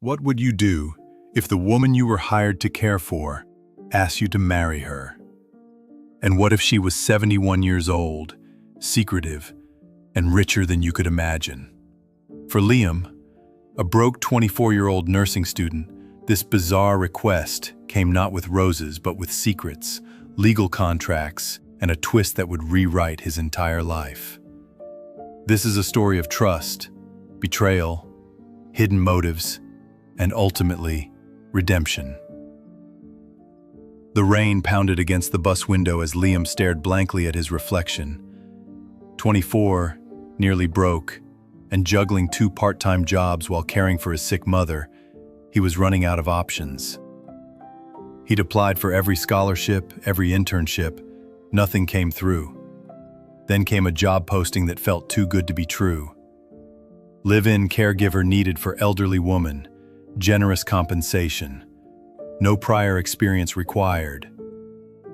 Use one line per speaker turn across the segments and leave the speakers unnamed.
What would you do if the woman you were hired to care for asked you to marry her? And what if she was 71 years old, secretive, and richer than you could imagine? For Liam, a broke 24-year-old nursing student, this bizarre request came not with roses but with secrets, legal contracts, and a twist that would rewrite his entire life. This is a story of trust, betrayal, hidden motives, and ultimately, redemption. The rain pounded against the bus window as Liam stared blankly at his reflection. 24, nearly broke, and juggling 2 part-time jobs while caring for his sick mother, he was running out of options. He'd applied for every scholarship, every internship. Nothing came through. Then came a job posting that felt too good to be true. Live-in caregiver needed for elderly woman. Generous compensation. No prior experience required.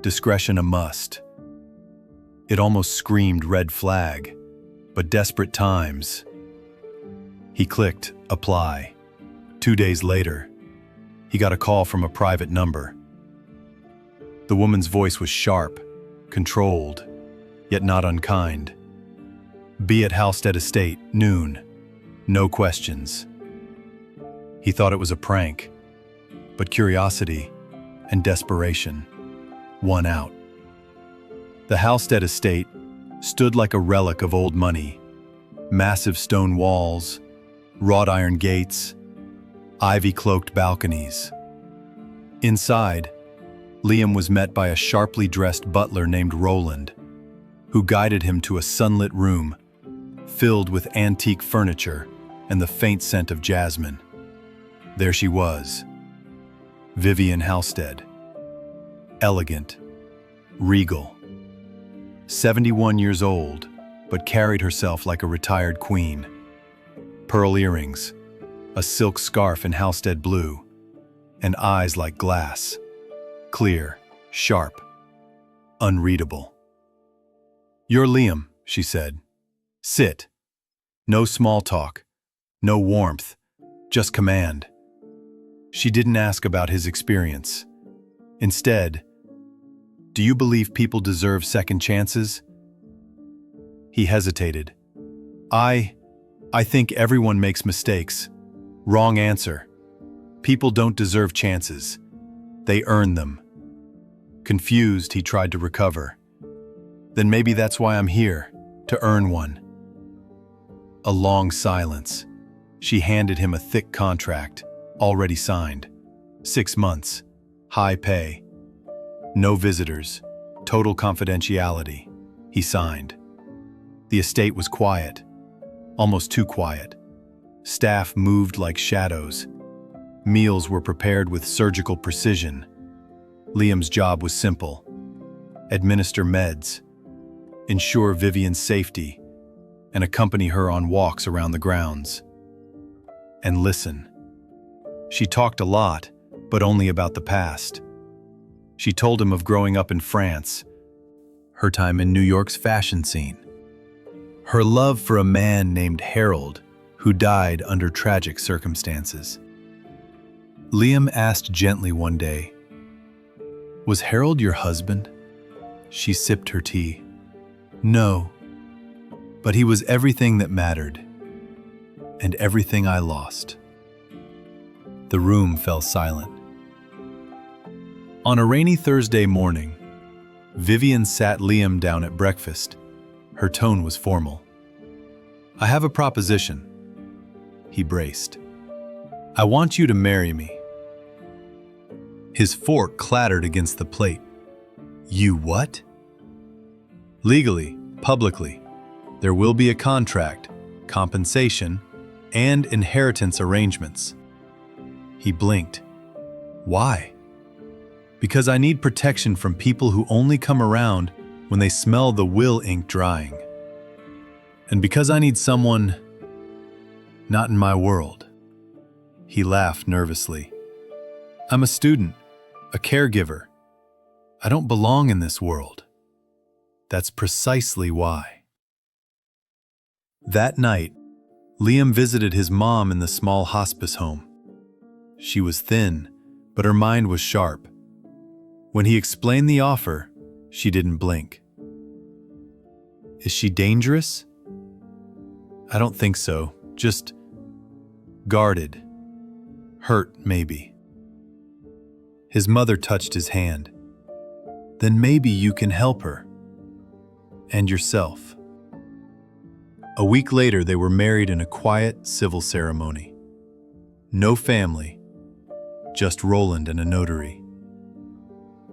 Discretion a must. It almost screamed red flag, but desperate times. He clicked apply. 2 days later, he got a call from a private number. The woman's voice was sharp, controlled, yet not unkind. Be at Halstead Estate, noon. No questions. He thought it was a prank, but curiosity and desperation won out. The Halstead Estate stood like a relic of old money. Massive stone walls, wrought iron gates, ivy-cloaked balconies. Inside, Liam was met by a sharply dressed butler named Roland, who guided him to a sunlit room filled with antique furniture and the faint scent of jasmine. There she was, Vivian Halstead. Elegant, regal. 71 years old, but carried herself like a retired queen. Pearl earrings, a silk scarf in Halstead blue, and eyes like glass. Clear, sharp, unreadable. "You're Liam," she said. "Sit. No small talk, no warmth, just command." She didn't ask about his experience. Instead, "Do you believe people deserve second chances?" He hesitated. I think everyone makes mistakes. Wrong answer. People don't deserve chances. They earn them." Confused, he tried to recover. "Then maybe that's why I'm here, to earn one." A long silence. She handed him a thick contract, already signed. 6 months, high pay. No visitors, total confidentiality. He signed. The estate was quiet, almost too quiet. Staff moved like shadows. Meals were prepared with surgical precision. Liam's job was simple. Administer meds, ensure Vivian's safety, and accompany her on walks around the grounds. And listen. She talked a lot, but only about the past. She told him of growing up in France, her time in New York's fashion scene, her love for a man named Harold, who died under tragic circumstances. Liam asked gently one day, "Was Harold your husband?" She sipped her tea. "No, but he was everything that mattered, and everything I lost." The room fell silent. On a rainy Thursday morning, Vivian sat Liam down at breakfast. Her tone was formal. "I have a proposition." He braced. "I want you to marry me." His fork clattered against the plate. "You what?" "Legally, publicly. There will be a contract, compensation, and inheritance arrangements." He blinked. "Why?" "Because I need protection from people who only come around when they smell the will ink drying. And because I need someone not in my world." He laughed nervously. "I'm a student, a caregiver. I don't belong in this world." "That's precisely why." That night, Liam visited his mom in the small hospice home. She was thin, but her mind was sharp. When he explained the offer, she didn't blink. Is she dangerous? I don't think so. Just guarded. Hurt, maybe. His mother touched his hand. Then maybe you can help her. And yourself. A week later, they were married in a quiet, civil ceremony. No family, just Roland and a notary.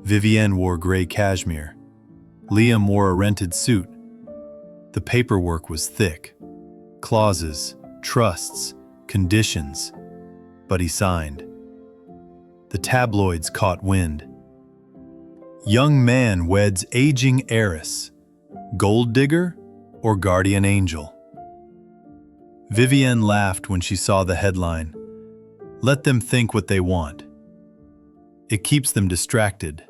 Vivienne wore gray cashmere. Liam wore a rented suit. The paperwork was thick. Clauses, trusts, conditions. But he signed. The tabloids caught wind. Young man weds aging heiress. Gold digger or guardian angel? Vivienne laughed when she saw the headline. Let them think what they want. It keeps them distracted.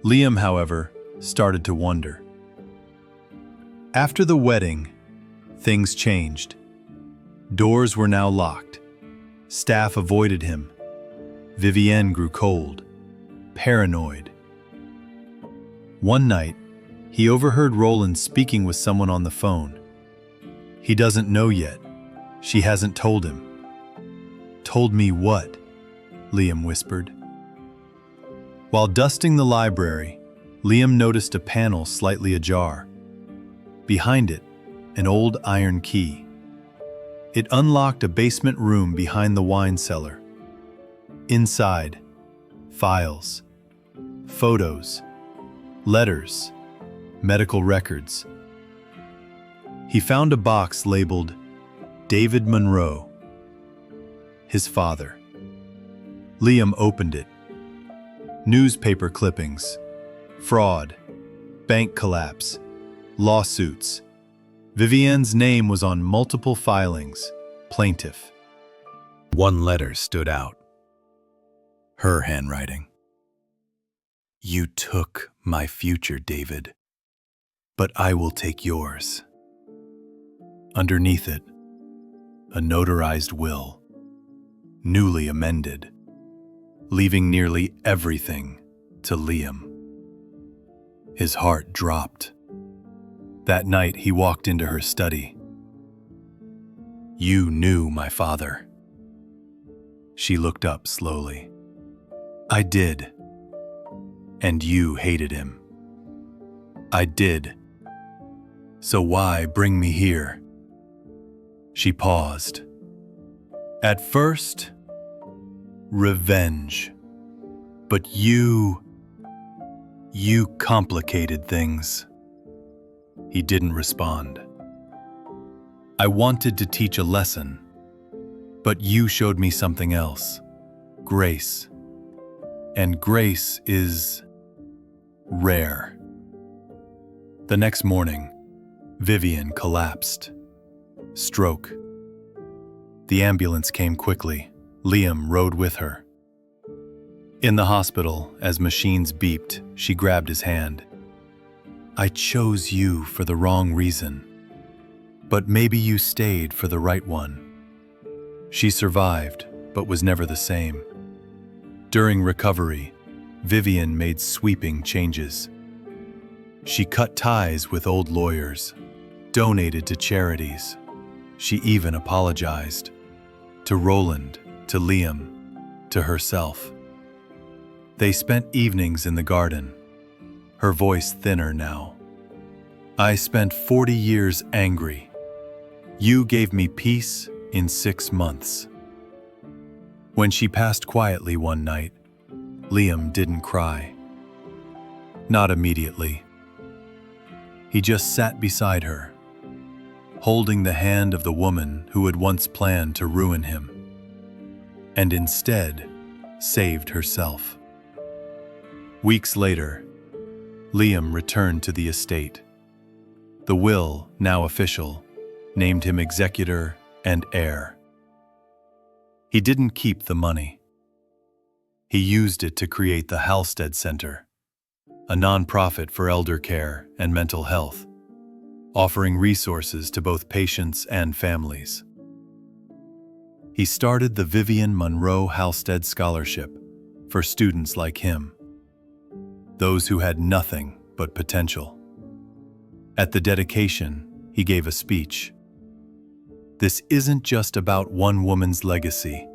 Liam, however, started to wonder. After the wedding, things changed. Doors were now locked. Staff avoided him. Vivienne grew cold, paranoid. One night, he overheard Roland speaking with someone on the phone. He doesn't know yet. She hasn't told him. Told me what? Liam whispered. While dusting the library, Liam noticed a panel slightly ajar. Behind it, an old iron key. It unlocked a basement room behind the wine cellar. Inside, files, photos, letters, medical records. He found a box labeled David Monroe, his father. Liam opened it. Newspaper clippings, fraud, bank collapse, lawsuits. Vivienne's name was on multiple filings, plaintiff. One letter stood out. Her handwriting. You took my future, David, but I will take yours. Underneath it, a notarized will, newly amended, leaving nearly everything to Liam. His heart dropped. That night, he walked into her study. You knew my father. She looked up slowly. I did. And you hated him. I did. So why bring me here? She paused. At first, revenge. But you complicated things. He didn't respond. I wanted to teach a lesson, but you showed me something else. Grace. And grace is rare. The next morning, Vivienne collapsed. Stroke. The ambulance came quickly. Liam rode with her. In the hospital, as machines beeped, she grabbed his hand. I chose you for the wrong reason, but maybe you stayed for the right one. She survived, but was never the same. During recovery, Vivienne made sweeping changes. She cut ties with old lawyers, donated to charities. She even apologized. To Roland, to Liam, to herself. They spent evenings in the garden, her voice thinner now. I spent 40 years angry. You gave me peace in 6 months. When she passed quietly one night, Liam didn't cry. Not immediately. He just sat beside her, holding the hand of the woman who had once planned to ruin him, and instead saved herself. Weeks later, Liam returned to the estate. The will, now official, named him executor and heir. He didn't keep the money. He used it to create the Halstead Center, a nonprofit for elder care and mental health, offering resources to both patients and families. He started the Vivian Monroe Halstead Scholarship for students like him, those who had nothing but potential. At the dedication, he gave a speech. This isn't just about one woman's legacy.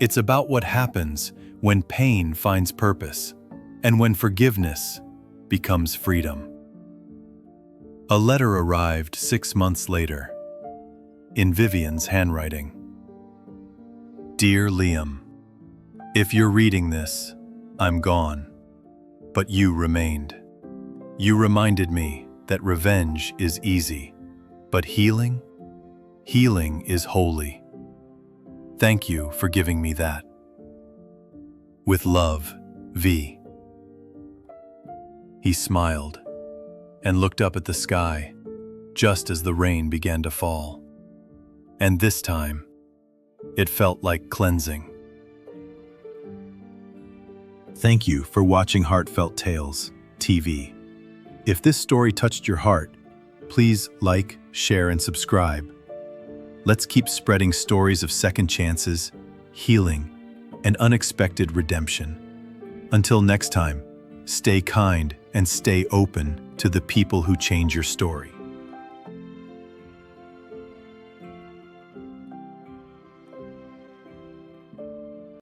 It's about what happens when pain finds purpose and when forgiveness becomes freedom. A letter arrived 6 months later, in Vivian's handwriting. Dear Liam, if you're reading this, I'm gone, but you remained. You reminded me that revenge is easy, but healing is holy. Thank you for giving me that. With love, V. He smiled and looked up at the sky just as the rain began to fall. And this time, it felt like cleansing. Thank you for watching Heartfelt Tales TV. If this story touched your heart, please like, share, and subscribe. Let's keep spreading stories of second chances, healing, and unexpected redemption. Until next time, stay kind and stay open to the people who change your story.